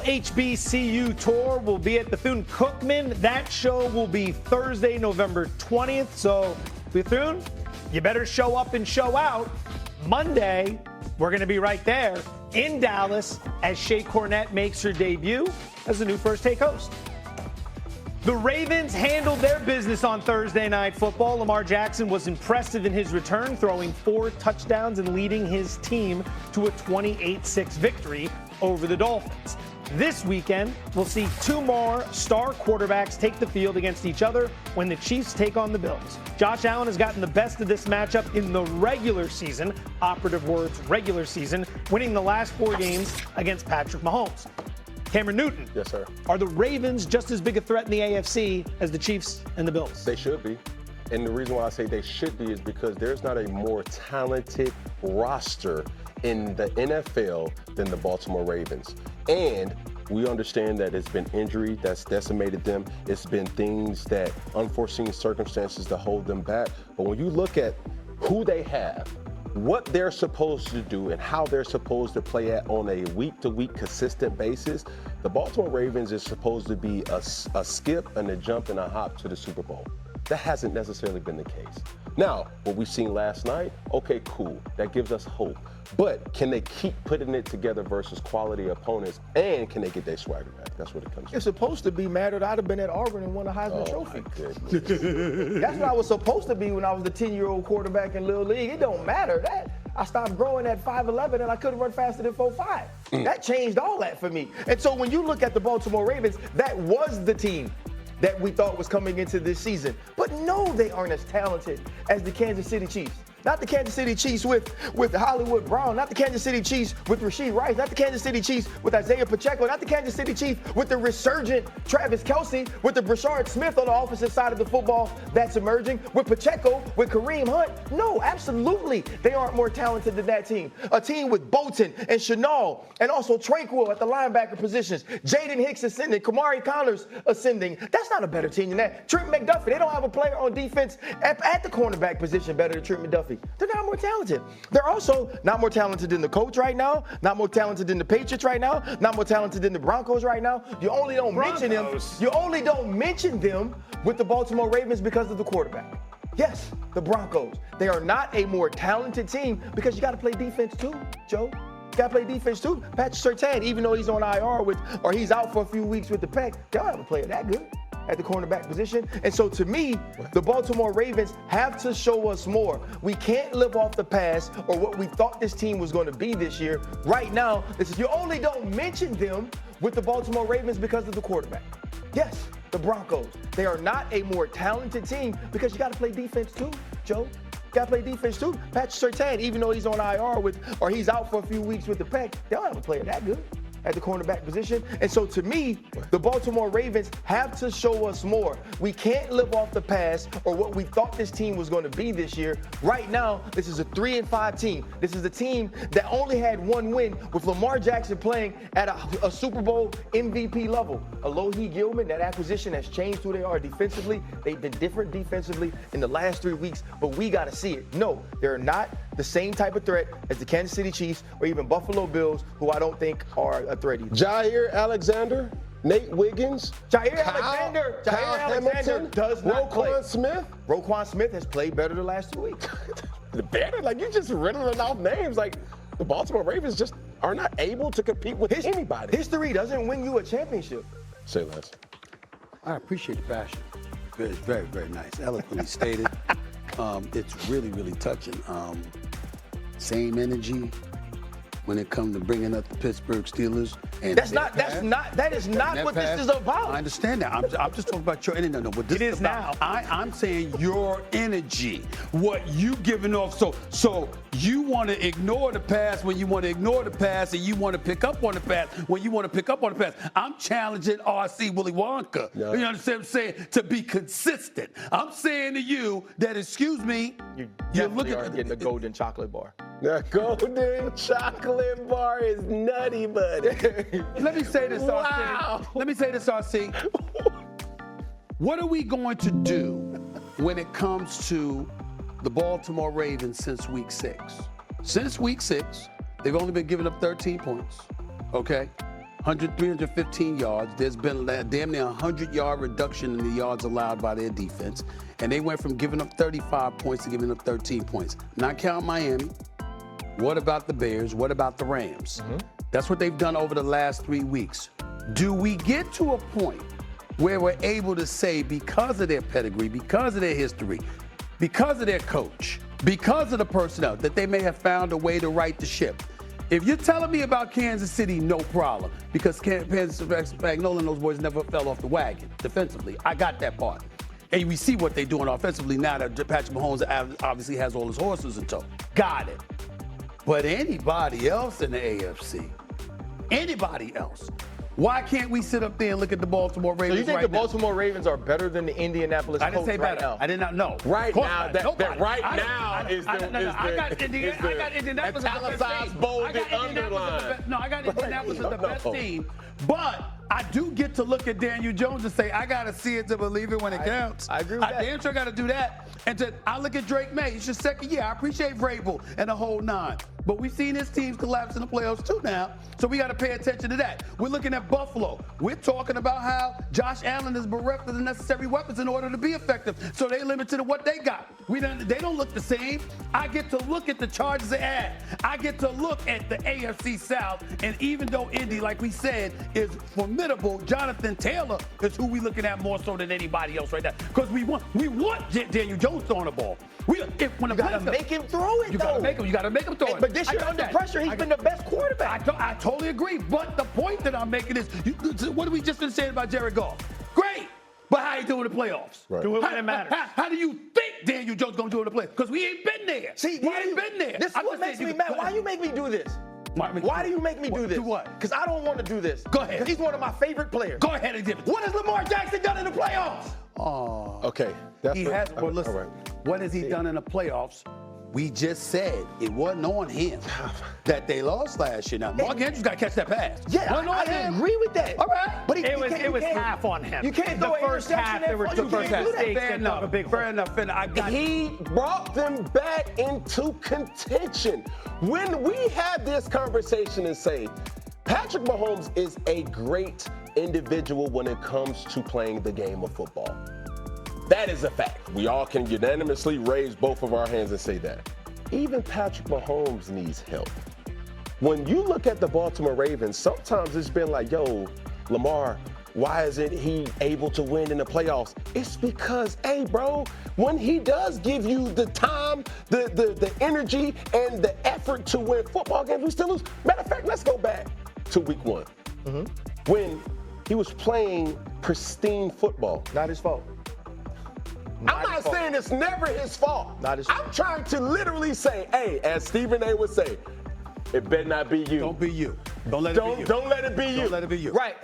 HBCU tour will be at Bethune-Cookman. That show will be Thursday, November 20th. So, Bethune, you better show up and show out. Monday, we're going to be right there in Dallas as Shea Cornette makes her debut as the new First Take host. The Ravens handled their business on Thursday Night Football. Lamar Jackson was impressive in his return, throwing 4 touchdowns and leading his team to a 28-6 victory over the Dolphins. This weekend, we'll see 2 more star quarterbacks take the field against each other when the Chiefs take on the Bills. Josh Allen has gotten the best of this matchup in the regular season, operative words, regular season, winning the last 4 games against Patrick Mahomes. Cameron Newton. Yes, sir. Are the Ravens just as big a threat in the AFC as the Chiefs and the Bills? They should be. And the reason why I say they should be is because there's not a more talented roster in the NFL than the Baltimore Ravens. And we understand that it's been injury that's decimated them. It's been things that unforeseen circumstances to hold them back. But when you look at who they have, what they're supposed to do and how they're supposed to play at on a week-to-week consistent basis, the Baltimore Ravens is supposed to be a skip and a jump and a hop to the Super Bowl. That hasn't necessarily been the case. Now, what we've seen last night, okay, cool. That gives us hope. But can they keep putting it together versus quality opponents, and can they get their swagger back? That's what it comes to. It's supposed to be mattered. I'd have been at Auburn and won a Heisman Trophy. Goodness. That's what I was supposed to be when I was the 10-year-old quarterback in Little League. It don't matter. That I stopped growing at 5'11", and I couldn't run faster than 4'5". That changed all that for me. And so when you look at the Baltimore Ravens, that was the team that we thought was coming into this season. But no, they aren't as talented as the Kansas City Chiefs. Not the Kansas City Chiefs with Hollywood Brown. Not the Kansas City Chiefs with Rashee Rice. Not the Kansas City Chiefs with Isaiah Pacheco. Not the Kansas City Chiefs with the resurgent Travis Kelce, with the Brashard Smith on the offensive side of the football that's emerging, with Pacheco, with Kareem Hunt. No, absolutely, they aren't more talented than that team. A team with Bolton and Chenal and also Tranquil at the linebacker positions. Jaden Hicks ascending. Kamari Connors ascending. That's not a better team than that. Trent McDuffie, they don't have a player on defense at the cornerback position better than Trent McDuffie. They're not more talented. They're also not more talented than the coach right now, not more talented than the Patriots right now, not more talented than the Broncos right now. You only don't mention them. You only don't mention them with the Baltimore Ravens because of the quarterback. Yes, the Broncos. They are not a more talented team because you got to play defense too, Joe. You got to play defense too. Patrick Surtain, even though he's on IR or he's out for a few weeks with the pec, they don't have a player that good at the cornerback position. And so to me, the Baltimore Ravens have to show us more. We can't live off the past or what we thought this team was going to be this year. Right now, you only don't mention them with the Baltimore Ravens because of the quarterback. Yes, the Broncos. They are not a more talented team because you got to play defense too, Joe. You got to play defense too. Patrick Surtain, even though he's on IR or he's out for a few weeks with the pec, they don't have a player that good at the cornerback position. And so to me, the Baltimore Ravens have to show us more. We can't live off the past or what we thought this team was going to be this year. Right now, this is a 3-5 team. This is a team that only had 1 win with Lamar Jackson playing at a Super Bowl MVP level. Alohi Gilman, that acquisition has changed who they are defensively. They've been different defensively in the last 3 weeks, but we got to see it. No, they're not the same type of threat as the Kansas City Chiefs or even Buffalo Bills, who I don't think are a threat either. Jair Alexander, Nate Wiggins, Jair Alexander does not play. Roquan Smith has played better the last 2 weeks. Better? Like, you just riddling off names. Like, the Baltimore Ravens just are not able to compete with anybody. History doesn't win you a championship. Say less. I appreciate the passion. Very, very, very nice. Eloquently stated. It's really, really touching. Same energy when it comes to bringing up the Pittsburgh Steelers. And that is not what this is about. I understand that. I'm just talking about your energy. No, what this is about. I'm saying your energy, what you giving off. So you want to ignore the past when you want to ignore the past, and you want to pick up on the past when you want to pick up on the past. I'm challenging R.C. Willy Wonka. Yeah. You understand what I'm saying? To be consistent. I'm saying to you that, excuse me, you're looking at getting the golden chocolate bar. The golden chocolate bar is nutty, buddy. Let me say this, wow. RC. Let me say this, RC. What are we going to do when it comes to the Baltimore Ravens since week 6? Since week 6, they've only been giving up 13 points, okay? 315 yards. There's been damn near 100-yard reduction in the yards allowed by their defense. And they went from giving up 35 points to giving up 13 points. Not count Miami. What about the Bears? What about the Rams? That's what they've done over the last 3 weeks. Do we get to a point where we're able to say, because of their pedigree, because of their history, because of their coach, because of the personnel, that they may have found a way to right the ship? If you're telling me about Kansas City, no problem, because Spagnuolo and those boys never fell off the wagon defensively. I got that part. And we see what they're doing offensively now that Patrick Mahomes obviously has all his horses in tow. Got it. But anybody else in the AFC, anybody else, why can't we sit up there and look at the Baltimore Ravens? So you think right the now? Baltimore Ravens are better than the Indianapolis Colts? I didn't say right better. now? I did not know. Right now, I got italicized, Indianapolis as the best team. bolded, underlined. I got Indianapolis as the best team. But I do get to look at Daniel Jones and say, I got to see it to believe it when it counts. I agree with that. I damn sure got to do that. And I look at Drake May. It's your second year. I appreciate Vrabel and the whole nine. But we've seen his teams collapse in the playoffs too now. So we got to pay attention to that. We're looking at Buffalo. We're talking about how Josh Allen is bereft of the necessary weapons in order to be effective. So they limited to what they got. They don't look the same. I get to look at the Chargers ad. I get to look at the AFC South. And even though Indy, like we said, is formidable, Jonathan Taylor is who we looking at more so than anybody else right now. Because we want Daniel Jones throwing the ball. When You got to make him throw it, you though. You got to make him throw it. But this year under pressure, he's been the best quarterback. I totally agree. But the point that I'm making is, what did we just been saying about Jared Goff? Great. But how you doing in the playoffs? Right. Do it when it matters. How do you think Daniel Jones going to do in the playoffs? Because we ain't been there. See, we ain't been there. This is what makes me mad. Why you make me do this? Why do you make me do this? Do what? Because I don't want to do this. Go ahead. Because he's one of my favorite players. Go ahead and give it. What has Lamar Jackson done in the playoffs? Oh. Okay. That's He what- has. Well, all listen. right. What has he done in the playoffs? We just said it wasn't on him that they lost last year. Now, Mark Andrews got to catch that pass. Yeah, Wasn't on I him. agree with that. All right. But It was half on him. You can't throw the an first half. interception There were at two you can't do that. mistakes Fair that enough. took a big Fair hole. enough. I got He brought them back into contention. When we had this conversation and say, Patrick Mahomes is a great individual when it comes to playing the game of football. That is a fact. We all can unanimously raise both of our hands and say that. Even Patrick Mahomes needs help. When you look at the Baltimore Ravens, sometimes it's been like, yo, Lamar, why isn't he able to win in the playoffs? It's because, hey, bro, when he does give you the time, the energy, and the effort to win football games, we still lose. Matter of fact, let's go back to week one. When he was playing pristine football. Not his fault. I'm not saying it's never his fault. Not his I'm fault. trying to literally say, hey, as Stephen A would say, it better not be you. Don't be you. Don't let it be you. Don't let it be you. Don't let it be you. Right.